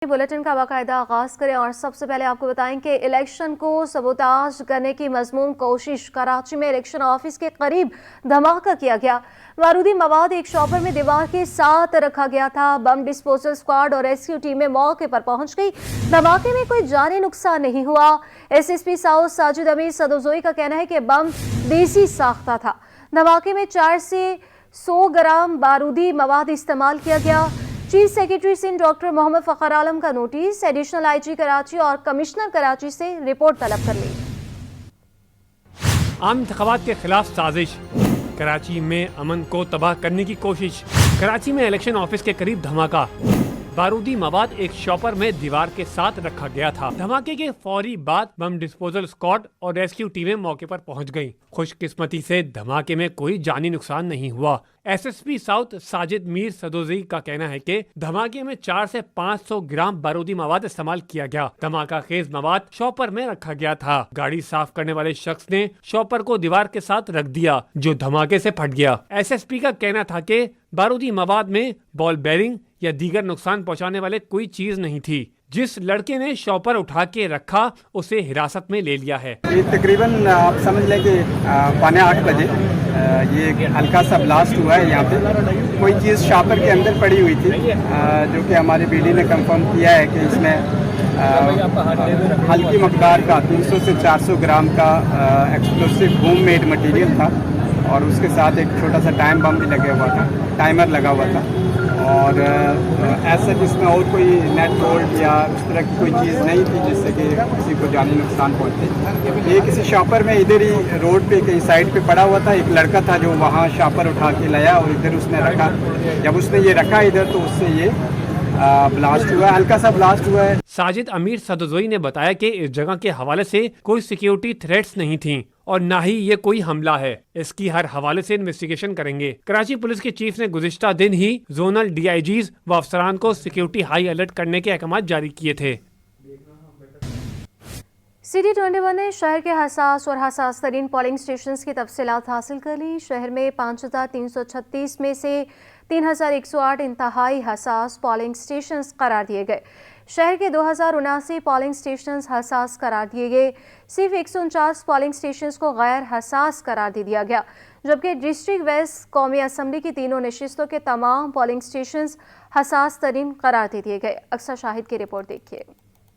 Bulletin का बाकायदा आगाज करें और सबसे पहले आपको बताएं कि इलेक्शन को सबोताज करने की मजमूम कोशिश। कराची में इलेक्शन ऑफिस के करीब धमाका किया गया। बारूदी मवाद एक शॉपर में दीवार के साथ रखा गया था। बम डिस्पोजल स्क्वाड और रेस्क्यू टीमें मौके पर पहुंच गई। धमाके में कोई जानी नुकसान नहीं हुआ। एसएसपी साउथ साजिद अमीर सदोजोई का कहना है कि बम देसी साख्ता था। धमाके में 4 से 100 ग्राम बारूदी मवाद इस्तेमाल किया गया। Chief secretary Sindh doctor Mohammad Fakhar Alam का नोटिस। एडिशनल आईजी कराची और कमिश्नर कराची से रिपोर्ट तलब कर ली। आम इंतखाबात के खिलाफ साजिश, कराची में अमन को तबाह करने की कोशिश। कराची में इलेक्शन ऑफिस के करीब धमाका। बारूदी मवाद एक शॉपर में दीवार के साथ रखा गया था। धमाके के फौरी बाद बम डिस्पोजल स्क्वाड और रेस्क्यू टीमें मौके पर पहुंच गईं। खुशकिस्मती से धमाके में कोई जानी नुकसान नहीं हुआ। एसएसपी साउथ साजिद मीर सदोजी का कहना है कि धमाके में 4 से 500 ग्राम बारूदी मवाद इस्तेमाल किया गया। धमाका खेज मवाद शॉपर में रखा गया था। गाड़ी साफ करने वाले शख्स ने शॉपर को दीवार के साथ रख दिया, जो धमाके से फट गया। एसएसपी का कहना था कि बारूदी मवाद में बॉल बेरिंग या दीगर नुकसान पहुंचाने वाले कोई चीज नहीं थी। जिस लड़के ने शॉपर उठा के रखा उसे हिरासत में ले लिया है। ये तकरीबन आप समझ लें कि 7:45 बजे ये हल्का सा ब्लास्ट हुआ है। यहाँ पे कोई चीज़ शॉपर के अंदर पड़ी हुई थी, जो कि हमारे बीडी ने कंफर्म किया है कि इसमें हल्की मकदार का 300 से 400 ग्राम का एक्सप्लोसिव होम मेड मटीरियल था और उसके साथ एक छोटा सा टाइमर लगा हुआ था और ऐसा जिसमें और कोई नेट बोल्ट या उस तरह की कोई चीज़ नहीं थी जिससे कि किसी को जानी नुकसान पहुंचे। ये किसी शॉपर में इधर ही रोड पे कहीं साइड पे पड़ा हुआ था। एक लड़का था जो वहाँ शॉपर उठा के लाया और इधर उसने रखा। जब उसने ये रखा इधर तो उससे ये ब्लास्ट हुआ, हल्का सा ब्लास्ट हुआ है। साजिद अमीर सदोजोई ने बताया कि इस जगह के हवाले से कोई सिक्योरिटी थ्रेट्स नहीं थी और ना ही ये कोई हमला है। इसकी हर हवाले से इन्वेस्टिगेशन करेंगे। कराची पुलिस के चीफ ने गुज़िश्ता दिन ही जोनल डीआईजीज व अफसरान को सिक्योरिटी हाई अलर्ट करने के अहकाम जारी किए थे। सिटी 21 ने शहर के हसास और हसास तरीन पोलिंग स्टेशंस की तफसीलात हासिल कर ली। शहर में 5336 में से 3108 इंतहाई हसास पोलिंग स्टेशंस करार दिए गए। शहर के 2079 पोलिंग स्टेशंस हसास करार दिए गए। सिर्फ 149 पोलिंग स्टेशंस को गैर हसास करार दे दिया गया, जबकि डिस्ट्रिक्ट वेस्ट कौमी असम्बली की तीनों नशिस्तों के तमाम पोलिंग स्टेशंस हसास तरीन करार दे दिए गए। अक्सर शाहिद की रिपोर्ट देखिए।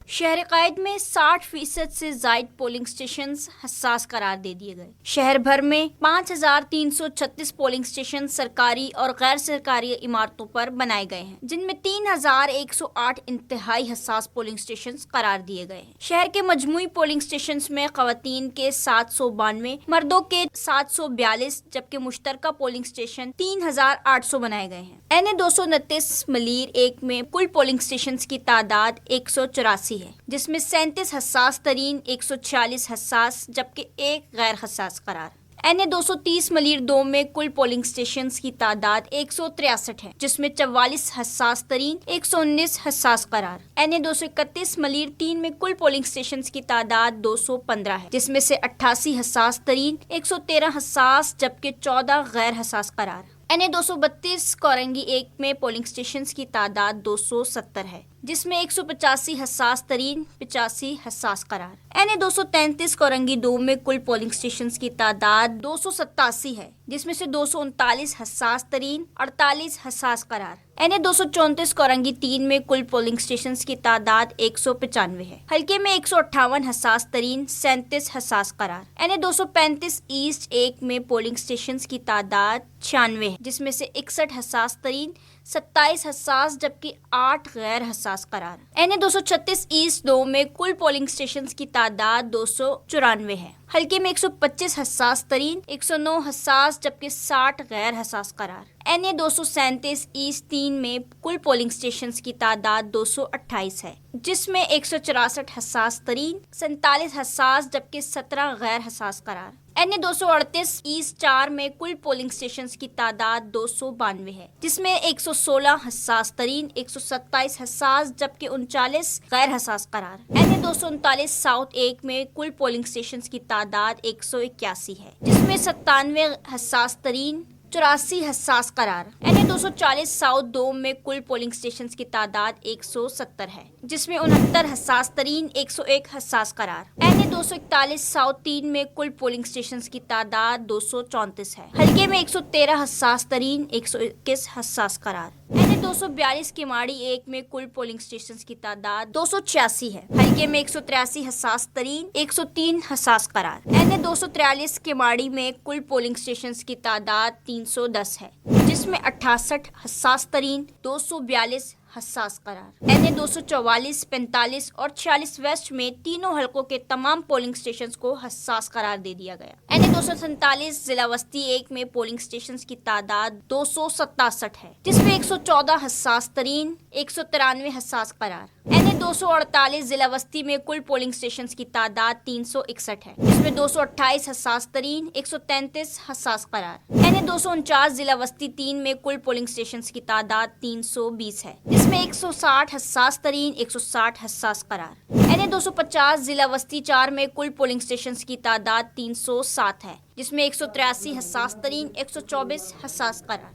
शहर कायद में 60% से जायद पोलिंग स्टेशन हसास करार दे दिए गए। शहर भर में 5336 पोलिंग स्टेशन सरकारी और गैर सरकारी इमारतों पर बनाए गए हैं, जिनमें 3108 इंतहाई हसास पोलिंग स्टेशन करार दिए गए हैं। शहर के मजमूई पोलिंग स्टेशन में खवातीन के 792, मर्दों के 742, जबकि मुश्तरका पोलिंग स्टेशन 3800 बनाए गए हैं। NA 229 मलीर 1 में कुल पोलिंग स्टेशन की तादाद 184 है, जिसमें 37 हसास तरीन, 146 हसास जबकि 1 गैर हसास करार। NA 230 मलीर 2 में कुल पोलिंग स्टेशंस की तादाद 163 है, जिसमें 44 हसास तरीन, 119 हसास करार। NA 231 मलीर 3 में कुल पोलिंग स्टेशंस की तादाद 215 है, जिसमें से 88 हसास तरीन, 113 हसास जबकि 14 गैर हसास करार। NA 232 कोरंगी 1 में पोलिंग स्टेशंस की तादाद 270 है, जिसमें 185 हसास तरीन, 85 हसास करार। NA 233 कोरंगी 2 में कुल पोलिंग स्टेशंस की तादाद 287 है, जिसमें से 239 हसास तरीन, 48 हसास करार। NA 234 कोरंगी 3 में कुल पोलिंग स्टेशंस की तादाद 195 है, हल्के में 158 हसास तरीन, 37 हसास करार। NA 235 ईस्ट 1 में पोलिंग स्टेशंस की तादाद 96 है, जिसमें से 61 हसास तरीन, 27 हसास जबकि 8 गैर हसास करार। NA 236 ईस्ट 2 में कुल पोलिंग स्टेशंस की तादाद 294 है, हल्के में 125 हसास तरीन, 109 हसास जबकि 60 गैर हसास करार। NA 237 ईस्ट 3 में कुल पोलिंग स्टेशंस की तादाद 228 है, जिसमें 164 हसास तरीन, 47 हसास जबकि 17 गैर हसास करार। NA 238 ईस्ट 4 में कुल पोलिंग स्टेशंस की तादाद 292 है, जिसमें 116 हसास तरीन, 127 हसास जबकि 39 गैर हसास करार। NA 239 साउथ 1 में कुल पोलिंग स्टेशंस की तादाद 181 है, जिसमें 97 हसास तरीन, 84 हसास करार। NA 240 साउथ डोम में कुल पोलिंग स्टेशन की तादाद 170 है, जिसमें 69 हसास तरीन, 101 हसास करार। NA 241 साउथ 3 में कुल पोलिंग स्टेशन की तादाद 234 है। हल्के में 113 हसास तरीन, 121 हसास करार। NA 242 किमाड़ी 1 में कुल पोलिंग स्टेशन की तादाद 286 है। हल्के में 183 हसास तरीन, 103 हसास करार। NA 243 किमाड़ी में कुल पोलिंग स्टेशन की तादाद 310 है, जिसमें 68 हसास तरीन, 242 हसास करार। NA 244, 45 और 46 वेस्ट में तीनों हलकों के तमाम पोलिंग स्टेशन को हसास करार दे दिया गया। NA 247 जिला वस्ती 1 में पोलिंग स्टेशन की तादाद 267 है, जिसमें 114 हसास तरीन, 193 हसास करार। NA 248 जिला वस्ती में कुल पोलिंग स्टेशन की तादाद 361 है, जिसमें 228 हसास तरीन, 133 हसास करार। NA 249 जिला वस्ती 3 में कुल पोलिंग स्टेशन की तादाद 320 है, जिसमें 160 हसास तरीन, 160 हसास करार। NA 250 जिला वस्ती 4 में कुल पोलिंग स्टेशन की तादाद 307 है, जिसमें 183 हसास तरीन, 124 हसास करार।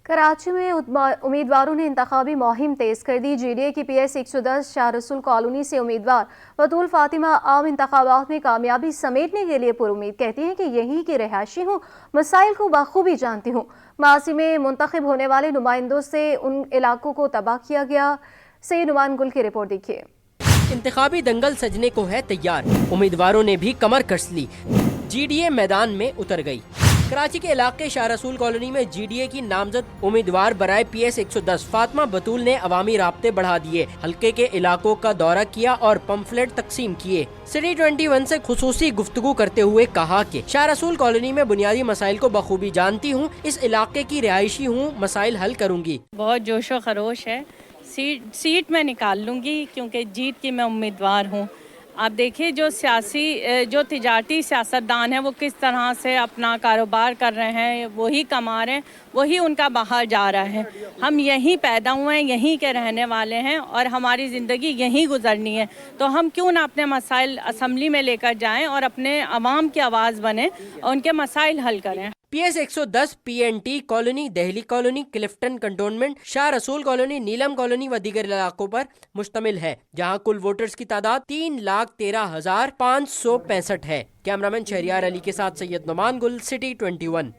कराची में उम्मीदवारों ने इंतखाबी मुहिम तेज कर दी। GDA की PS 110 शाह रसूल कॉलोनी से उम्मीदवार बतूल फातिमा आम इंतखाबात में कामयाबी समेटने के लिए पुरुमीद कहती हैं कि यहीं की रहायशी हूँ, मसाइल को बखूबी जानती हूँ। मासी में मुंतखब होने वाले नुमाइंदों से उन इलाकों को तबाह किया गया। सैयद नुमान गुल की रिपोर्ट देखिए। इंतखाबी दंगल सजने को है तैयार, उम्मीदवारों ने भी कमर कस ली। GDA मैदान में उतर गई। कराची के इलाके शाह रसूल कॉलोनी में GDA की नामजद उम्मीदवार बराए PS 110 फातिमा बतूल ने अवामी राब्ते बढ़ा दिए, हल्के के इलाकों का दौरा किया और पम्फलेट तकसीम किए। सिटी 21 से खुसूसी गुफ्तगू करते हुए कहा कि शाह रसूल कॉलोनी में बुनियादी मसाइल को बखूबी जानती हूँ, इस इलाके की रिहायशी हूँ, मसाइल हल करूँगी। बहुत जोशो खरोश है, सीट में निकाल लूँगी क्योंकि जीत की मैं उम्मीदवार हूँ। आप देखिए जो तिजारती सियासतदान हैं वो किस तरह से अपना कारोबार कर रहे हैं, वही कमा रहे हैं, वही उनका बाहर जा रहा है। हम यहीं पैदा हुए हैं, यहीं के रहने वाले हैं और हमारी ज़िंदगी यहीं गुजरनी है, तो हम क्यों ना अपने मसाइल असम्बली में लेकर जाएं और अपने अवाम की आवाज़ बने और उनके मसाइल हल करें। PS 110 PNT colony, Dehli colony, Clifton cantonment, Shah Rasool colony, नीलम कॉलोनी व दीगर इलाकों पर मुश्तमिल है, जहां कुल वोटर्स की तादाद 3,13,565 है। कैमरामैन शहरियार अली के साथ सैयद नुमान गुल, सिटी 21।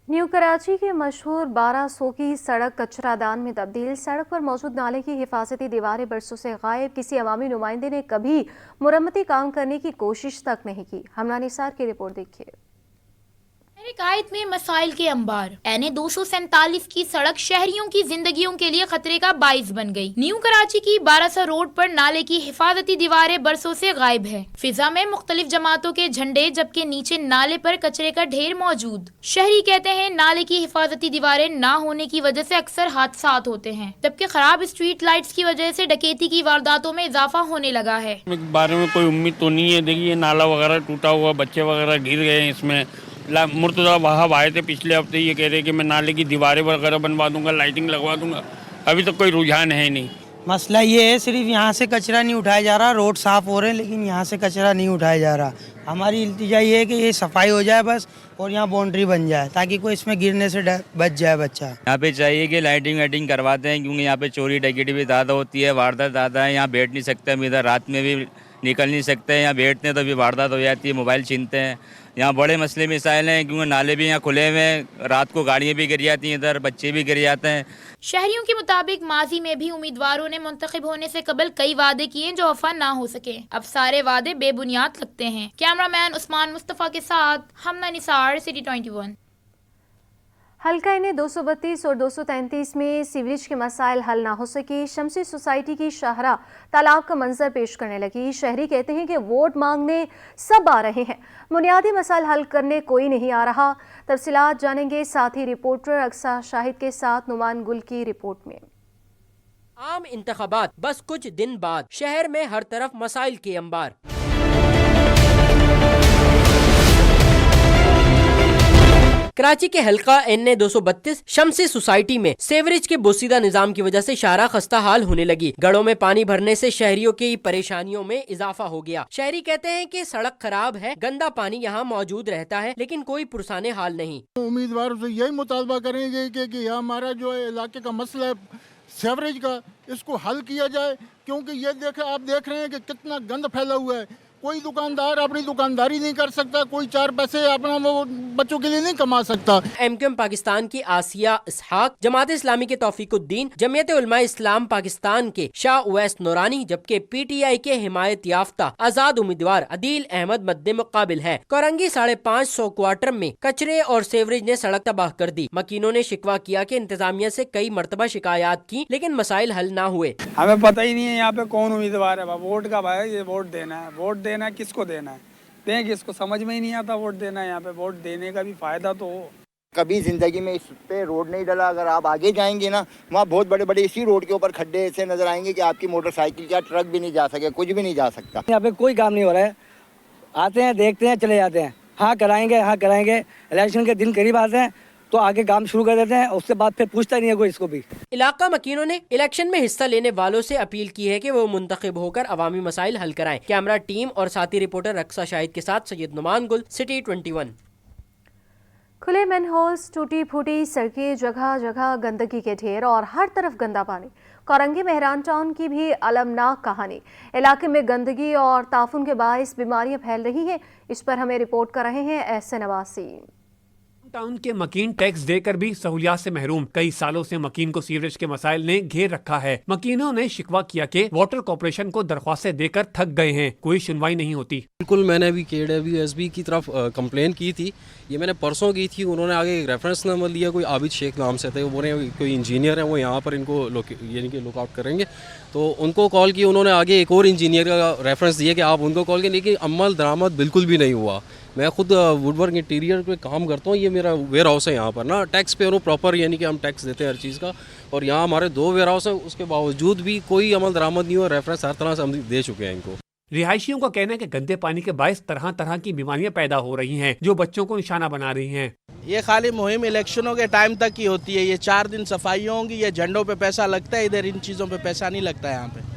न्यू कराची के मशहूर 1200 की सड़क कचरादान में तब्दील। सड़क पर मौजूद नाले की हिफाजती दीवारें बरसों से गायब। किसी अवामी नुमाइंदे ने कभी मुरम्मती काम करने की कोशिश तक नहीं की। हमना निसार की रिपोर्ट देखिए। कायद में मसाइल के अंबार। NA 247 की सड़क शहरियों की जिंदगियों के लिए खतरे का बाइस बन गई। न्यू कराची की 1200 रोड पर नाले की हिफाजती दीवारें बरसों से गायब है। फिजा में मुख्तलिफ जमातों के झंडे, जबकि नीचे नाले पर कचरे का ढेर मौजूद। शहरी कहते हैं नाले की हिफाजती दीवारें ना होने की वजह से अक्सर हादसात होते हैं, जबकि खराब स्ट्रीट लाइट्स की वजह से डकैती की वारदातों में इजाफा होने लगा है। बारे में कोई उम्मीद तो नहीं है। देखिए नाला वगैरह टूटा हुआ, बच्चे वगैरह गिर गए हैं इसमें। मुर्तज़ा वहाब आए थे पिछले हफ्ते, ये कह रहे कि मैं नाले की दीवारें वगैरह बनवा दूंगा, लाइटिंग लगवा दूंगा। अभी तक कोई रुझान है नहीं। मसला ये है सिर्फ यहाँ से कचरा नहीं उठाया जा रहा, रोड साफ़ हो रहे हैं लेकिन यहाँ से कचरा नहीं उठाया जा रहा। हमारी इल्तिजा ये है कि ये सफाई हो जाए बस, और यहाँ बाउंड्री बन जाए ताकि कोई इसमें गिरने से बच जाए बच्चा। यहाँ पे चाहिए कि लाइटिंग वाइटिंग करवाते हैं, क्योंकि यहाँ पे चोरी डकैती भी ज़्यादा होती है, वारदात ज़्यादा है। यहाँ बैठ नहीं सकते हम, इधर रात में भी निकल नहीं सकते हैं। यहाँ बैठते हैं तो भी वारदात हो जाती है, मोबाइल छीनते हैं। यहाँ बड़े मसले मिसाइल हैं, क्योंकि नाले भी यहाँ खुले हुए हैं, रात को गाड़ियाँ भी गिर जाती हैं, इधर बच्चे भी गिर जाते हैं। शहरियों के मुताबिक माजी में भी उम्मीदवारों ने मुंतखब होने से कबल कई वादे किए जो वफा ना हो सके। अब सारे वादे बेबुनियाद लगते हैं। कैमरामैन उस्मान मुस्तफ़ा के साथ हमना निसार, सिटी 21। हल्का NA 232 और 233 में सीवरेज के मसाइल हल ना हो सके। शमसी सोसाइटी की शाहरा तालाब का मंजर पेश करने लगी। शहरी कहते हैं कि वोट मांगने सब आ रहे हैं, बुनियादी मसाइल हल करने कोई नहीं आ रहा। तफसीलात जानेंगे साथी रिपोर्टर अक्सा शाहिद के साथ नुमान गुल की रिपोर्ट में। आम इंतखाबात बस कुछ दिन बाद, शहर में हर तरफ मसाइल के अंबार। کراچی کے حلقہ NA 232 شمسی سوسائٹی میں سیوریج کے بوسیدہ نظام کی وجہ سے شارع خستہ حال ہونے لگی. گڑوں میں پانی بھرنے سے شہریوں کی پریشانیوں میں اضافہ ہو گیا. شہری کہتے ہیں کہ سڑک خراب ہے, گندا پانی یہاں موجود رہتا ہے, لیکن کوئی پرسان حال نہیں. امیدوار سے یہی مطالبہ کریں گے کہ ہمارا جو علاقے کا مسئلہ ہے سیوریج کا, اس کو حل کیا جائے, کیونکہ یہ آپ دیکھ رہے ہیں کہ کتنا گند پھیلا ہوا ہے. کوئی دکاندار اپنی دکانداری نہیں کر سکتا, کوئی 4 پیسے اپنا وہ بچوں کے لیے نہیں کما سکتا. MQM پاکستان کی آسیہ اسحاق, جماعت اسلامی کے توفیق الدین, جمعیت علماء اسلام پاکستان کے شاہ اویس نورانی, جبکہ PTI کے حمایت یافتہ آزاد امیدوار عدیل احمد مد مقابل ہے. کورنگی 550 کوارٹر میں کچرے اور سیوریج نے سڑک تباہ کر دی. مکینوں نے شکوہ کیا کہ انتظامیہ سے کئی مرتبہ شکایات کی, لیکن مسائل حل نہ ہوئے. ہمیں پتہ ہی نہیں ہے یہاں پہ کون امیدوار ہے. ووٹ کا بھائی, یہ ووٹ دینا ہے, ووٹ دینا ہے, کس کو دینا ہے, دیں کس کو, سمجھ میں ہی نہیں آتا ووٹ دینا ہے. یہاں پہ ووٹ دینے کا بھی فائدہ تو ہو. کبھی زندگی میں اس پہ روڈ نہیں ڈلا. اگر آپ آگے جائیں گے نا, وہاں بہت بڑے بڑے اسی روڈ کے اوپر کھڈے ایسے نظر آئیں گے کہ آپ کی موٹر سائیکل کیا ٹرک بھی نہیں جا سکے, کچھ بھی نہیں جا سکتا. یہاں پہ کوئی کام نہیں ہو رہا ہے. آتے ہیں, دیکھتے ہیں, چلے جاتے ہیں. ہاں کرائیں گے, ہاں کرائیں گے. الیکشن کے دن قریب آتے ہیں تو آگے کام شروع کر دیتے ہیں, اس کے بعد پھر پوچھتا نہیں ہے کوئی اس کو بھی. علاقہ مکینوں نے الیکشن میں حصہ لینے والوں سے اپیل کی ہے کہ وہ منتخب ہو کر عوامی مسائل حل کرائیں. کیمرہ ٹیم اور ساتھی رپورٹر رقصہ شاہد کے ساتھ سید نعمان گل, سٹی 21. کھلے مین ہولز, ٹوٹی پھوٹی سڑکیں, جگہ جگہ گندگی کے ڈھیر اور ہر طرف گندا پانی. کورنگی مہران ٹاؤن کی بھی المناک کہانی. علاقے میں گندگی اور تعفن کے باعث بیماریاں پھیل رہی ہیں. اس پر ہمیں رپورٹ کر رہے ہیں احسن عباسی. ٹاؤن کے مکین ٹیکس دے کر بھی سہولیات سے محروم. کئی سالوں سے مکین کو سیوریج کے مسائل نے گھیر رکھا ہے. مکینوں نے شکوہ کیا کہ واٹر کارپوریشن کو درخواستیں دے کر تھک گئے ہیں, کوئی سنوائی نہیں ہوتی. بالکل, میں نے بھی KWSB کی طرف کمپلین کی تھی. یہ میں نے پرسوں کی تھی. انہوں نے آگے ایک ریفرنس نمبر لیا, کوئی عابد شیخ نام سے تھے, وہ کوئی انجینئر ہیں, وہ یہاں پر ان کو یعنی کہ لک آؤٹ کریں گے. تو ان کو کال کی, انہوں نے آگے ایک اور انجینئر کا ریفرنس دیا کہ آپ ان کو کال کریں, لیکن عمل درآمد بالکل بھی نہیں ہوا. میں خود ووڈ ورک انٹیریئر پہ کام کرتا ہوں. یہ میرا ویئر ہاؤس ہے یہاں پر نا, ٹیکس پہ ہوں پراپر, یعنی کہ ہم ٹیکس دیتے ہیں ہر چیز کا. اور یہاں ہمارے 2 ویئر ہاؤس ہیں, اس کے باوجود بھی کوئی عمل درآمد نہیں ہوا. ریفرنس ہر طرح سے ہم دے چکے ہیں ان کو. رہائشیوں کا کہنا ہے کہ گندے پانی کے باعث طرح طرح کی بیماریاں پیدا ہو رہی ہیں, جو بچوں کو نشانہ بنا رہی ہیں. یہ خالی مہم الیکشنوں کے ٹائم تک ہی ہوتی ہے. یہ 4 دن صفائیوں ہوں گی, یہ جھنڈوں پہ پیسہ لگتا ہے, ادھر ان چیزوں پہ پیسہ نہیں لگتا ہے. یہاں پہ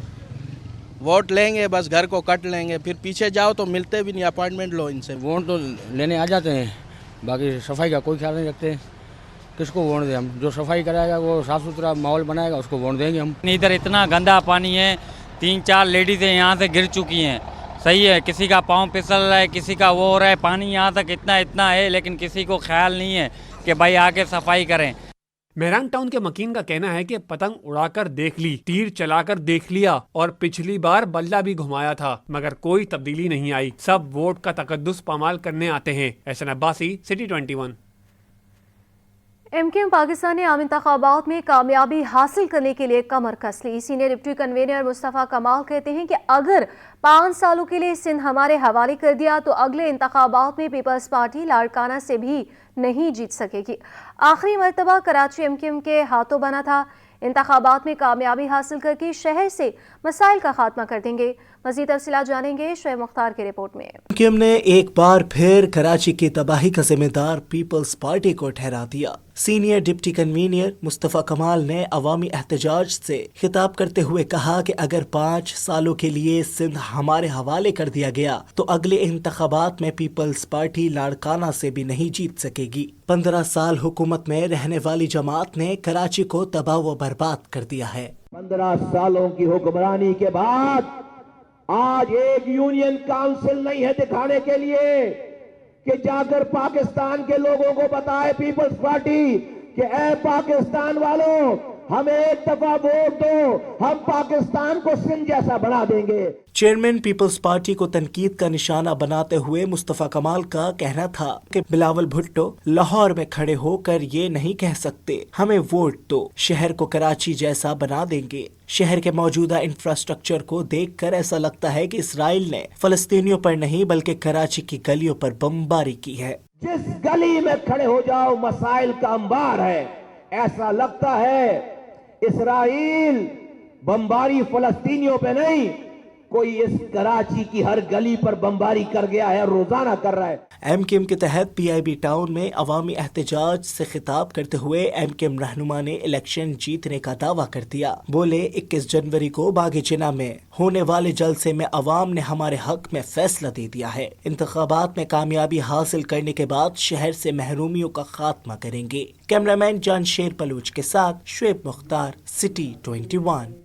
ووٹ لیں گے, بس گھر کو کٹ لیں گے, پھر پیچھے جاؤ تو ملتے بھی نہیں, اپوائنٹمنٹ لو ان سے. ووٹ تو لینے آ جاتے ہیں, باقی صفائی کا کوئی خیال نہیں رکھتے. کس کو ووٹ دیں ہم؟ جو صفائی کرائے گا, وہ صاف ستھرا ماحول بنائے گا, اس کو ووٹ دیں گے ہم. ادھر اتنا گندا پانی ہے, 3-4 لیڈیزیں یہاں سے گر چکی ہیں. صحیح ہے, کسی کا پاؤں پھسل رہا ہے, کسی کا وہ ہو رہا ہے. پانی یہاں تک اتنا ہے, لیکن کسی کو خیال نہیں ہے کہ بھائی آ کے صفائی کریں. مہران ٹاؤن کے مکین کا کہنا ہے کہ پتنگ اڑا کر دیکھ لی, تیر چلا کر دیکھ لیا, اور پچھلی بار بلہ بھی گھمایا تھا, مگر کوئی تبدیلی نہیں آئی. سب ووٹ کا تقدس پامال کرنے آتے ہیں. احسن عباسی, سٹی 21. MQM پاکستان نے عام انتخابات میں کامیابی حاصل کرنے کے لیے کمر کس لی. سینئر ڈپٹی کنوینر مصطفیٰ کمال کہتے ہیں کہ اگر 5 سالوں کے لیے سندھ ہمارے حوالے کر دیا تو اگلے انتخابات میں پیپلز پارٹی لاڑکانہ سے بھی نہیں جیت سکے گی. آخری مرتبہ کراچی MQM کے ہاتھوں بنا تھا. انتخابات میں کامیابی حاصل کر کے شہر سے مسائل کا خاتمہ کر دیں گے. مزید تفصیلات جانیں گے شعیب مختار کی رپورٹ میں. MQM نے ایک بار پھر کراچی کی تباہی کا ذمہ دار پیپلز پارٹی کو ٹھہرا دیا. سینئر ڈپٹی کنوینر مصطفیٰ کمال نے عوامی احتجاج سے خطاب کرتے ہوئے کہا کہ اگر 5 سالوں کے لیے سندھ ہمارے حوالے کر دیا گیا تو اگلے انتخابات میں پیپلز پارٹی لاڑکانہ سے بھی نہیں جیت سکے گی. 15 سال حکومت میں رہنے والی جماعت نے کراچی کو تباہ و برباد کر دیا ہے. 15 سالوں کی حکمرانی کے بعد آج ایک یونین کاؤنسل نہیں ہے دکھانے کے لیے کہ جا کر پاکستان کے لوگوں کو بتائے پیپلز پارٹی کہ اے پاکستان والوں, ہمیں ایک دفعہ ووٹ دو, ہم پاکستان کو سندھ جیسا بنا دیں گے. چیئرمین پیپلز پارٹی کو تنقید کا نشانہ بناتے ہوئے مصطفیٰ کمال کا کہنا تھا کہ بلاول بھٹو لاہور میں کھڑے ہو کر یہ نہیں کہہ سکتے ہمیں ووٹ دو, شہر کو کراچی جیسا بنا دیں گے. شہر کے موجودہ انفراسٹرکچر کو دیکھ کر ایسا لگتا ہے کہ اسرائیل نے فلسطینیوں پر نہیں بلکہ کراچی کی گلیوں پر بمباری کی ہے. جس گلی میں کھڑے ہو جاؤ مسائل کا انبار ہے. ایسا لگتا ہے اسرائیل بمباری فلسطینیوں پہ نہیں कोई इस कराची की हर गली पर बमबारी कर गया है, रोजाना कर रहा है। एमकेएम के तहत पीआईबी टाउन में अवामी एहतजाज से खिताब करते हुए एमकेएम रहनुमा ने इलेक्शन जीतने का दावा कर दिया। बोले 21 जनवरी को बागी जिना में होने वाले जलसे में अवाम ने हमारे हक में फैसला दे दिया है। इंतखाबात में कामयाबी हासिल करने के बाद शहर से महरूमियों का खात्मा करेंगे। कैमरामैन जान शेर बलूच के साथ शुएब मुख्तार, सिटी 21।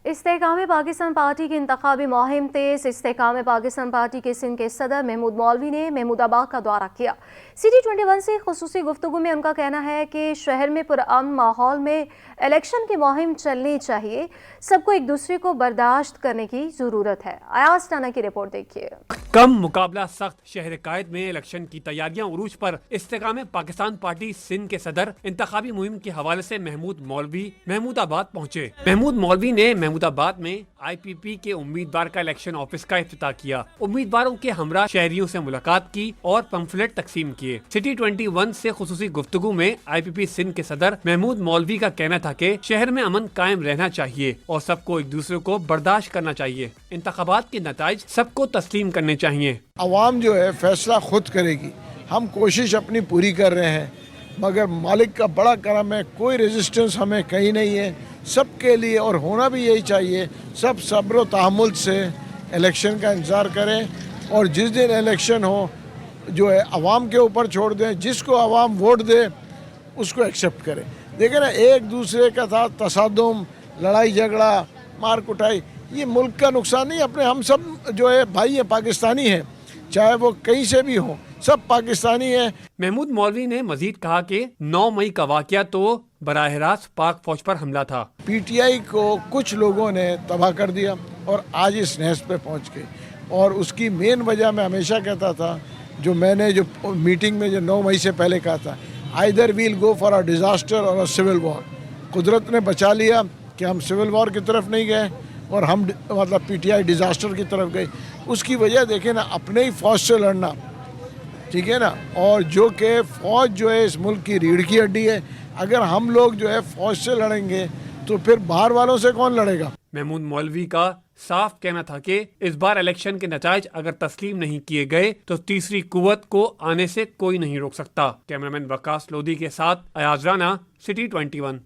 इस्तेकाम पाकिस्तान पार्टी की इंतखाबी मुहिम तेज। इस्तेकाम पाकिस्तान पार्टी के सिंध के सदर महमूद मौलवी ने महमूदाबाद का दौरा किया। सिटी 21 से खुसूसी गुफ्तगू में उनका कहना है कि शहर में पुरअमन माहौल में इलेक्शन की मुहिम चलनी चाहिए। सबको एक दूसरे को बर्दाश्त करने की ज़रूरत है। अयाज टाना की रिपोर्ट देखिए। कम मुकाबला सख्त शहर कायद में इलेक्शन की तैयारियां उरूज पर। इस्तेकाम पाकिस्तान पार्टी सिंध के सदर इंतखाबी मुहिम के हवाले से महमूद मौलवी महमूदाबाद पहुंचे। महमूद मौलवी ने महमूदाबाद में IPP के उम्मीदवार का इलेक्शन ऑफिस का इफ्तिताह किया। उम्मीदवारों के हमरा शहरियों से मुलाकात की और पंफलेट तकसीम किए। सिटी 21 से खुसूसी गुफ्तगू में IPP सिंध के सदर महमूद मौलवी का कहना था कि शहर में अमन कायम रहना चाहिए और सबको एक दूसरे को बर्दाश्त करना चाहिए। इंतखाबात के नताइज सबको तस्लीम करने चाहिए। आवाम जो है फैसला खुद करेगी। हम कोशिश अपनी पूरी कर रहे हैं, मगर मालिक का बड़ा करम है, कोई रेजिस्टेंस हमें कहीं नहीं है। सबके लिए और होना भी यही चाहिए, सब सब्र व तहम्मुल से इलेक्शन का इंतज़ार करें और जिस दिन इलेक्शन हो जो है आवाम के ऊपर छोड़ दें। जिसको आवाम वोट दे उसको एक्सेप्ट करें। देखें ना, एक दूसरे का साथ तसादुम, लड़ाई झगड़ा, मार कुटाई, ये मुल्क का नुकसान नहीं। अपने हम सब जो है भाई हैं, पाकिस्तानी हैं, चाहे वो कहीं से भी हों, सब पाकिस्तानी हैं। महमूद मौलवी ने मजीद कहा कि 9 मई का वाक़या तो बराह रास्त पाक फौज पर हमला था। PTI को कुछ लोगों ने तबाह कर दिया और आज इस नहज पे पहुंच गए। और उसकी मेन वजह मैं हमेशा कहता था, जो मैंने जो मीटिंग में जो 9 मई से पहले कहा था, either we'll go for a disaster और अ सिविल वॉर। कुदरत ने बचा लिया कि हम सिविल वॉर की तरफ नहीं गए और हम मतलब PTI डिज़ास्टर की तरफ गए। उसकी वजह देखें ना, अपने ही फौज से लड़ना, ठीक है ना, और जो कि फ़ौज जो है इस मुल्क की रीढ़ की हड्डी है। अगर हम लोग जो है फ़ौज से लड़ेंगे तो फिर बाहर वालों से कौन लड़ेगा। महमूद मौलवी का साफ कहना था कि इस बार इलेक्शन के नताइज अगर तस्लीम नहीं किए गए तो तीसरी कुव्वत को आने से कोई नहीं रोक सकता। कैमरामैन वकास लोधी के साथ अयाज राना, सिटी 21।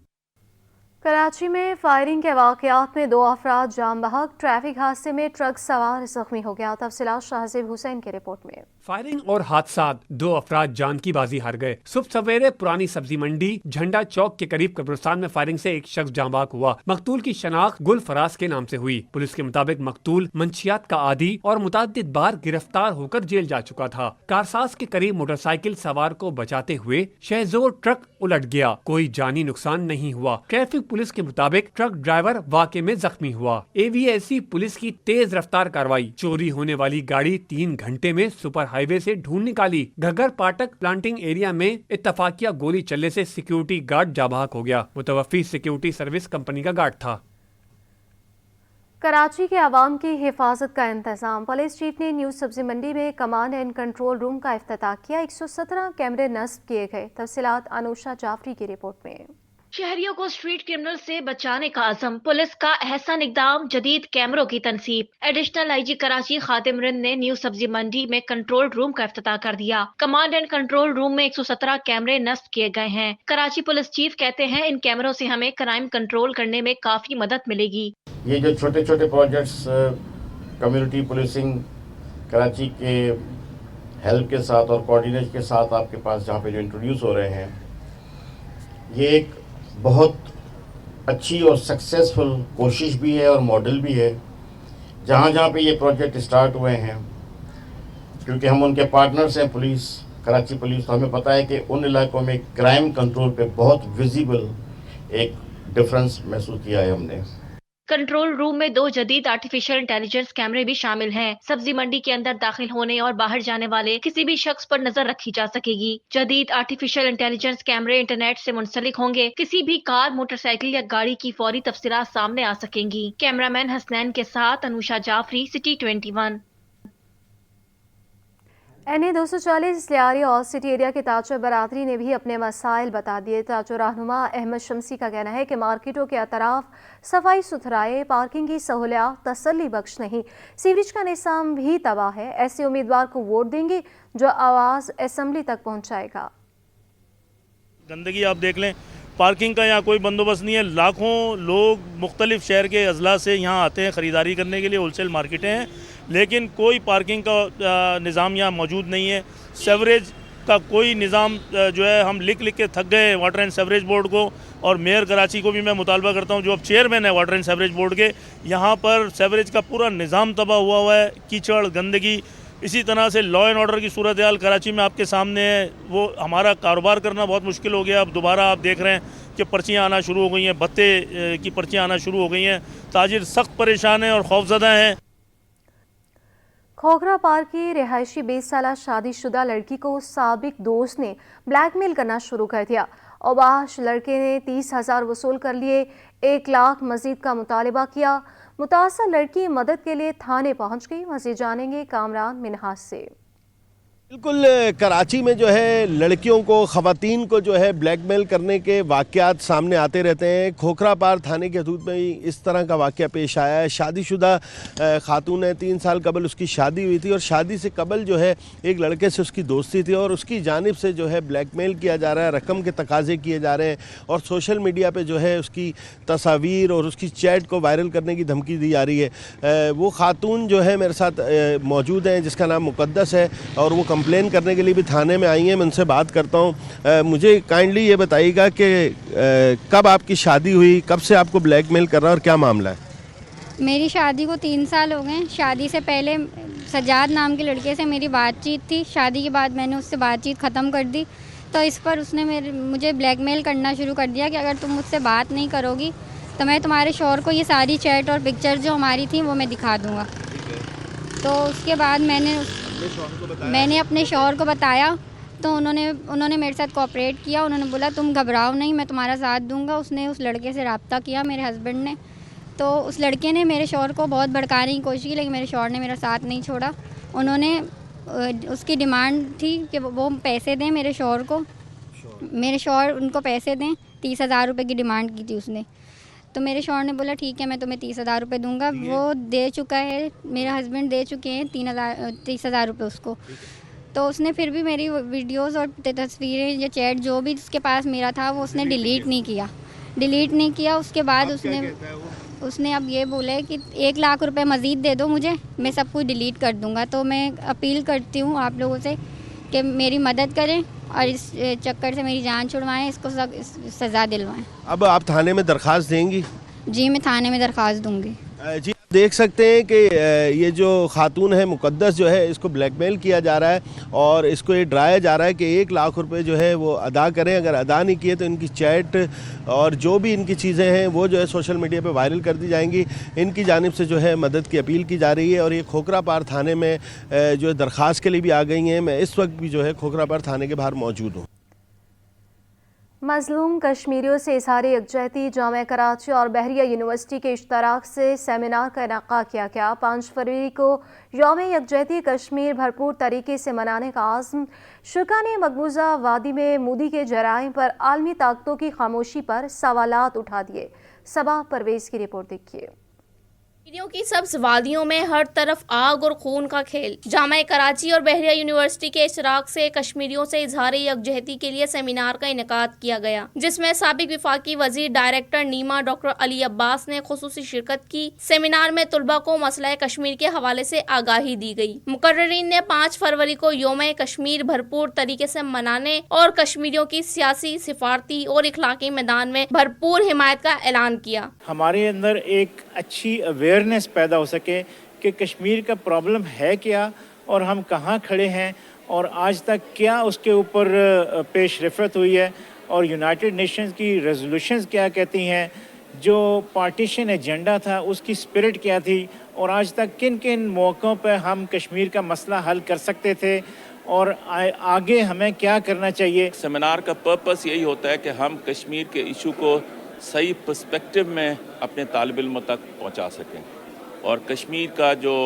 कराची में फायरिंग के वाकयात में 2 अफराद जान बहक। ट्रैफिक हादसे में ट्रक सवार जख्मी हो गया। तफसीलात शाहजेब हुसैन की रिपोर्ट में। फायरिंग और हादसात, 2 अफराद जान की बाजी हार गए। सुबह सवेरे पुरानी सब्जी मंडी झंडा चौक के करीब कब्रिस्तान में फायरिंग से एक शख्स जान बहक हुआ। मकतूल की शनाख्त गुल फराज के नाम से हुई। पुलिस के मुताबिक मकतूल मंशियात का आदी और मुतअद्दिद बार गिरफ्तार होकर जेल जा चुका था। कारसाज के करीब मोटरसाइकिल सवार को बचाते हुए शहजोर ट्रक उलट गया। कोई जानी नुकसान नहीं हुआ। ट्रैफिक पुलिस के मुताबिक ट्रक ड्राइवर वाक़े में जख्मी हुआ। AVSC पुलिस की तेज रफ्तार कार्रवाई। चोरी होने वाली गाड़ी 3 घंटे में सुपर हाईवे से ढूंढ निकाली। घग्गर पाटक प्लांटिंग एरिया में इत्तफाकिया गोली चलने से सिक्योरिटी गार्ड जाबाक हो गया। मुतवफ़ी सिक्योरिटी सर्विस कंपनी का गार्ड था। कराची के अवाम की हिफाजत का इंतजाम। पुलिस चीफ ने न्यू सब्जी मंडी में कमांड एंड कंट्रोल रूम का इफ्तिताह किया। 117 कैमरे नस्ब किए गए। तफसीलात अनुषा जाफरी की रिपोर्ट में। शहरियों को स्ट्रीट क्रिमिनल से बचाने का अज़म, पुलिस का एहसन इक़दाम, जदीद कैमरों की तनसीब। एडिशनल IG कराची खातिम रिंद ने न्यू सब्जी मंडी में कंट्रोल रूम का इफ्तिताह कर दिया। कमांड एंड कंट्रोल रूम में 117 कैमरे नस्ब किए गए हैं। कराची पुलिस चीफ कहते हैं, इन कैमरों से हमें क्राइम कंट्रोल करने में काफी मदद मिलेगी। ये जो छोटे छोटे प्रोजेक्ट्स कम्युनिटी पुलिसिंग कराची के हेल्प के साथ और कोऑर्डिनेट के साथ आपके पास जहाँ पे जो इंट्रोड्यूस हो रहे हैं, ये एक बहुत अच्छी और सक्सेसफुल कोशिश भी है और मॉडल भी है। जहाँ जहाँ पे ये प्रोजेक्ट स्टार्ट हुए हैं, क्योंकि हम उनके पार्टनर्स हैं पुलिस, कराची पुलिस, तो हमें पता है कि उन इलाकों में क्राइम कंट्रोल पे बहुत विजिबल एक डिफरेंस महसूस किया है हमने। कंट्रोल रूम में 2 जदीद आर्टिफिशियल इंटेलिजेंस कैमरे भी शामिल हैं। सब्जी मंडी के अंदर दाखिल होने और बाहर जाने वाले किसी भी शख्स पर नजर रखी जा सकेगी। जदीद आर्टिफिशियल इंटेलिजेंस कैमरे इंटरनेट से मुंसलिक होंगे। किसी भी कार, मोटरसाइकिल या गाड़ी की फौरी तफसीलात सामने आ सकेंगी। कैमरामैन हसनैन के साथ अनुषा जाफरी, सिटी 21। NA-240 लियारी और सिटी एरिया के ताजर बरादरी ने भी अपने मसाइल बता दिए। ताजर रहनुमा अहमद शमसी का कहना है कि मार्केटों के अतराफ सफाई सुथराई, पार्किंग की सहूलियात तसल्ली बख्श नहीं, सीवरेज का निज़ाम भी तबाह है। ऐसे उम्मीदवार को वोट देंगे जो आवाज़ असेंबली तक पहुँचाएगा। गंदगी आप देख लें, पार्किंग का यहाँ कोई बंदोबस्त नहीं है। लाखों लोग मुख्तलिफ शहर के अजला से यहाँ आते हैं ख़रीदारी करने के लिए, होलसेल मार्केटें हैं, लेकिन कोई पार्किंग का निज़ाम यहाँ मौजूद नहीं है। सेवरेज का कोई निज़ाम जो है हम लिख के थक गए वाटर एंड सेवरेज बोर्ड को, और मेयर कराची को भी मैं मुतालबा करता हूँ जो अब चेयरमैन है वाटर एंड सेवरेज बोर्ड के, यहाँ पर सेवरेज का पूरा निज़ाम तबाह हुआ है। कीचड़, गंदगी, इसी तरह से लॉ एंड ऑर्डर की सूरत हाल कराची में आपके सामने है। वो हमारा कारोबार करना बहुत मुश्किल हो गया। अब दोबारा आप देख रहे हैं कि पर्चियाँ आना शुरू हो गई हैं, भत्ते की पर्चियाँ आना शुरू हो गई हैं। ताजिर सख्त परेशान हैं और खौफजदा हैं। खोखरा पार्क की रिहायशी 20 साला शादीशुदा लड़की को साबिक दोस्त ने ब्लैकमेल करना शुरू कर दिया। औबाश लड़के ने 30,000 वसूल कर लिए, 1 लाख मजीद का मुतालबा किया। मुतासर लड़की मदद के लिए थाने पहुंच गई। मजीद जानेंगे कामरान मिनहास से। बिल्कुल, कराची में जो है लड़कियों को, ख़वातीन को जो है ब्लैकमेल करने के वाक़यात सामने आते रहते हैं। खोखरा पार थाने के हदूद में ही इस तरह का वाक़या पेश आया है। शादीशुदा खातून है, 3 साल कबल उसकी शादी हुई थी और शादी से कबल जो है एक लड़के से उसकी दोस्ती थी और उसकी जानिब से जो है ब्लैकमेल किया जा रहा है, रकम के तकाजे किए जा रहे हैं और सोशल मीडिया पर जो है उसकी तस्वीर और उसकी चैट को वायरल करने की धमकी दी जा रही है। वो खातून जो है मेरे साथ मौजूद हैं, जिसका नाम मुक़द्दस है, और वो कंप्लेन करने के लिए भी थाने में आई हैं। मैं उनसे बात करता हूँ। मुझे काइंडली ये बताइएगा कि कब आपकी शादी हुई, कब से आपको ब्लैकमेल कर रहा है और क्या मामला है? मेरी शादी को 3 साल हो गए। शादी से पहले सजाद नाम के लड़के से मेरी बातचीत थी। शादी के बाद मैंने उससे बातचीत ख़त्म कर दी, तो इस पर उसने मुझे ब्लैकमेल करना शुरू कर दिया कि अगर तुम मुझसे बात नहीं करोगी तो मैं तुम्हारे शौहर को ये सारी चैट और पिक्चर जो हमारी थी वो मैं दिखा दूँगा। तो उसके बाद मैंने अपने शौहर को बताया, तो उन्होंने मेरे साथ कोऑपरेट किया। उन्होंने बोला तुम घबराओ नहीं, मैं तुम्हारा साथ दूंगा। उसने उस लड़के से रब्ता किया, मेरे हस्बैंड ने। तो उस लड़के ने मेरे शौहर को बहुत भड़काने की कोशिश की, लेकिन मेरे शौहर ने मेरा साथ नहीं छोड़ा। उन्होंने उसकी डिमांड थी कि वो पैसे दें मेरे शौहर को, मेरे शौहर उनको पैसे दें। 30,000 रुपये की डिमांड की थी उसने। तो मेरे शौहर ने बोला ठीक है मैं तुम्हें 30,000 रुपये दूंगा। वो दे चुका है, मेरा हस्बैंड दे चुके हैं 30,000 रुपये उसको। तो उसने फिर भी मेरी वीडियोस और तस्वीरें या चैट जो भी उसके पास मेरा था वो उसने डिलीट नहीं किया। उसके बाद उसने अब ये बोला है कि 1 लाख रुपए मज़ीद दे दो मुझे, मैं सब कुछ डिलीट कर दूंगा। तो मैं अपील करती हूँ आप लोगों से कि मेरी मदद करें और इस चक्कर से मेरी जान छुड़वाएं, इसको सज़ा दिलवाएं। अब आप थाने में दरख्वास्त देंगी? जी मैं थाने में दरख्वास्त दूंगी। जी देख सकते हैं कि ये जो खातून है मुक़द्दस जो है, इसको ब्लैकमेल किया जा रहा है और इसको ये डराया जा रहा है कि 1 लाख रुपए जो है वो अदा करें। अगर अदा नहीं किए तो इनकी चैट और जो भी इनकी चीज़ें हैं वो जो है सोशल मीडिया पे वायरल कर दी जाएंगी। इनकी जानिब से जो है मदद की अपील की जा रही है और ये खोखरा पार थाने में जो है दरख्वास्त के लिए भी आ गई हैं। मैं इस वक्त भी जो है खोखरा पार थाने के बाहर मौजूद हूँ। मजलूम कश्मीरियों से इज़हार यकजहती जामिया कराची और बहरिया यूनिवर्सिटी के इश्तराक से सेमिनार का इनेकाद किया गया। 5 फरवरी को यौम यकजहती कश्मीर भरपूर तरीके से मनाने का आज़म। शुरा ने मकबूजा वादी में मोदी के जराइम पर आलमी ताकतों की खामोशी पर सवालात उठा दिए। सबा परवेज की रिपोर्ट देखिए। कश्मीरियों की सब्ज वादियों में हर तरफ आग और खून का खेल। जामिया कराची और बहरिया यूनिवर्सिटी के इशराक से कश्मीरियों से इजहार यकजहती के लिए सेमिनार का इनेकाद किया गया, जिसमें साबिक विफाकी वजीर डायरेक्टर नीमा डॉक्टर अली अब्बास ने खुसूसी शिरकत की। सेमिनार में तुलबा को मसला कश्मीर के हवाले से आगाही दी गई। मुकर्ररीन ने 5 फरवरी को यौम कश्मीर भरपूर तरीके से मनाने और कश्मीरियों की सियासी, सिफारती और इखलाकी मैदान में भरपूर हिमायत का ऐलान किया। हमारे अंदर एक अच्छी अवेयरनेस पैदा हो सके कि कश्मीर का प्रॉब्लम है क्या और हम कहाँ खड़े हैं और आज तक क्या उसके ऊपर पेश रफ़त हुई है और यूनाइटेड नेशंस की रेजोल्यूशंस क्या कहती हैं, जो पार्टीशन एजेंडा था उसकी स्पिरिट क्या थी और आज तक किन किन मौक़ों पर हम कश्मीर का मसला हल कर सकते थे और आगे हमें क्या करना चाहिए। सेमिनार का पर्पस यही होता है कि हम कश्मीर के इशू को सही पर्सपेक्टिव में अपने तालिब इल्मों तक पहुंचा सकें और कश्मीर का जो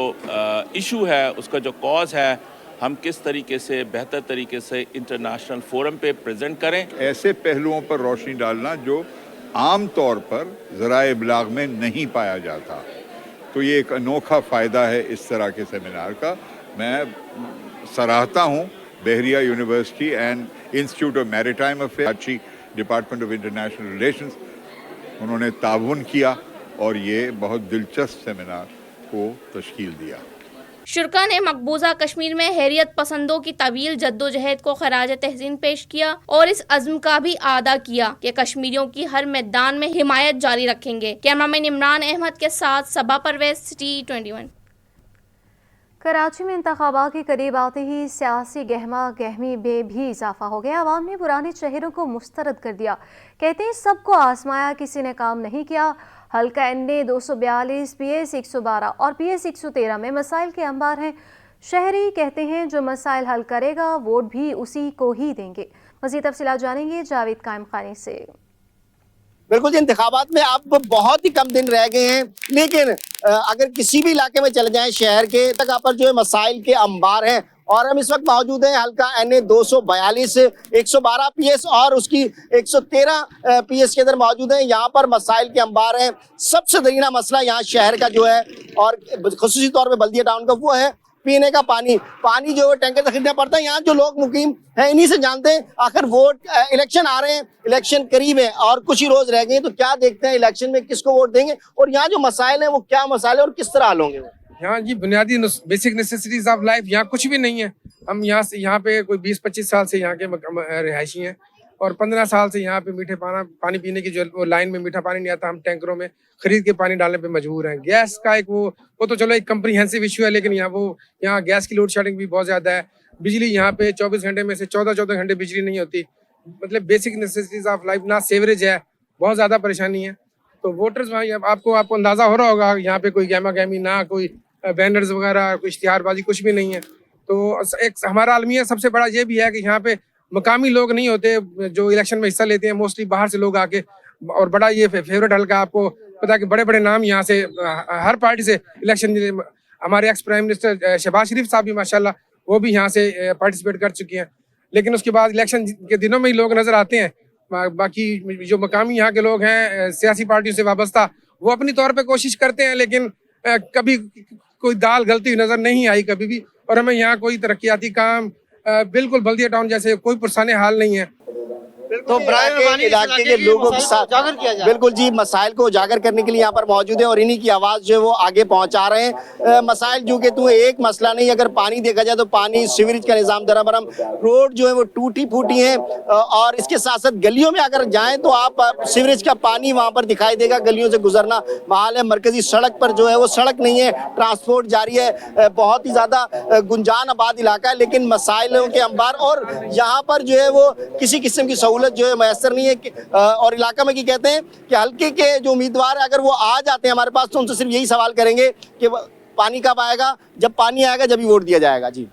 इशू है, उसका जो कॉज है, हम किस तरीके से बेहतर तरीके से इंटरनेशनल फोरम पे प्रेजेंट करें। ऐसे पहलुओं पर रोशनी डालना जो आम तौर पर ज़राए इब्लाग में नहीं पाया जाता, तो ये एक अनोखा फ़ायदा है इस तरह के सेमिनार का। मैं सराहता हूँ Bahria university and institute of maritime affair, Karachi department of international relations, उन्होंने ताउन किया और ये बहुत दिलचस्प सेमिनार को तश्कील दिया। शुरा ने मकबूजा कश्मीर में हैरियत पसंदों की तवील जद्दोजहद को खराज तहसीन पेश किया और इस अज़्म का भी आदा किया कि कश्मीरियों की हर मैदान में हिमायत जारी रखेंगे। कैमरामैन इमरान अहमद के साथ सबा परवेज, सिटी 21। कराची में इंतखाबात के करीब आते ही सियासी गहमा गहमी में भी इजाफा हो गया। आवाम ने पुराने चेहरों को मुस्तरद कर दिया। कहते हैं सबको आजमाया, किसी ने काम नहीं किया। हल्का एनए 242, पीएस 112 और पीएस 113 में मसाइल के अंबार हैं। शहरी कहते हैं जो मसाइल हल करेगा वोट भी उसी को ही देंगे। मज़ीद तफसीलात जानेंगे जावेद कायम खानी से। बिल्कुल जी, इंतखाबात में अब बहुत ही कम दिन रह गए हैं, लेकिन अगर किसी भी इलाके में चले जाएं शहर के तक यहाँ पर जो है मसाइल के अंबार हैं। और हम इस वक्त मौजूद हैं हल्का एनए 242, 112 पीएस और उसकी 113 पीएस के अंदर मौजूद हैं। यहाँ पर मसाइल के अंबार हैं। सबसे दरीना मसला यहाँ शहर का जो है और खुसूसी तौर पे बल्दिया टाउन का वो है पीने का पानी। पानी जो है टैंकर से खरीदना पड़ता है। यहाँ जो लोग मुकीम हैं इन्हीं से जानते हैं। आखिर वोट इलेक्शन आ रहे हैं, इलेक्शन करीब है और कुछ ही रोज रह गए, तो क्या देखते हैं इलेक्शन में किसको वोट देंगे और यहाँ जो मसाइल हैं वो क्या मसाइल है और किस तरह हल होंगे? यहाँ जी बुनियादी बेसिक नेसेसिटीज ऑफ लाइफ यहाँ कुछ भी नहीं है। हम यहाँ पे कोई 20-25 साल से यहाँ के रिहायशी हैं और 15 साल से यहाँ पे मीठे पानी पीने की जो लाइन में मीठा पानी नहीं आता, हम टैंकरों में खरीद के पानी डालने पे मजबूर हैं। गैस का एक वो तो चलो एक कम्प्रीहेंसिव इशू है, लेकिन यहाँ गैस की लोड शेडिंग भी बहुत ज्यादा है। बिजली यहाँ पे 24 घंटे में से 14 घंटे बिजली नहीं होती। मतलब बेसिक नेसेसिटीज ऑफ लाइफ, ना सेवरेज है, बहुत ज्यादा परेशानी है। तो वोटर्स आपको अंदाजा हो रहा होगा यहाँ पे कोई गहमा गहमी, ना कोई बैनर्स वगैरह, कोई इश्तिहारबाजी, कुछ भी नहीं है। तो एक हमारा अलमिया सबसे बड़ा ये भी है कि यहाँ पे मकामी लोग नहीं होते जो इलेक्शन में हिस्सा लेते हैं, मोस्टली बाहर से लोग आके। और बड़ा ये फेवरेट हल्का, आपको पता है कि बड़े बड़े नाम यहाँ से हर पार्टी से इलेक्शन, हमारे एक्स प्राइम मिनिस्टर शहबाज शरीफ साहब भी माशाल्लाह वो भी यहाँ से पार्टिसिपेट कर चुके हैं। लेकिन उसके बाद इलेक्शन के दिनों में ही लोग नजर आते हैं। बाकी जो मकामी यहाँ के लोग हैं सियासी पार्टियों से वाबस्ता, वो अपनी तौर पर कोशिश करते हैं, लेकिन कभी कोई दाल गलती हुई नजर नहीं आई कभी भी। और हमें यहाँ कोई तरक्याती काम बिल्कुल बल्दिया टाउन जैसे कोई पुरसाने हाल नहीं है। तो इलाके के लोगों के साथ बिल्कुल जी मसाइल को उजागर करने के लिए यहाँ पर मौजूद है और इन्हीं की आवाज जो है वो आगे पहुंचा रहे हैं। मसाइल जो कि तू एक मसला नहीं, अगर पानी देखा जाए तो पानी, सीवरेज का निजाम दराबरम, रोड जो है वो टूटी फूटी है और इसके साथ साथ गलियों में अगर जाएं तो आप सीवरेज का पानी वहाँ पर दिखाई देगा, गलियों से गुजरना महाल है। मरकजी सड़क पर जो है वो सड़क नहीं है, ट्रांसपोर्ट जारी है। बहुत ही ज्यादा गुंजान आबाद इलाका है, लेकिन मसाइलों के अंबार और यहाँ पर जो है वो किसी किस्म की सहूलत जो है मैसर नहीं है। और इलाका में क्या कहते हैं कि हल्के के जो उम्मीदवार है अगर वो आ जाते हैं हमारे पास तो उनसे सिर्फ यही सवाल करेंगे कि पानी कब आएगा, जब पानी आएगा जब ही वोट दिया जाएगा। जी।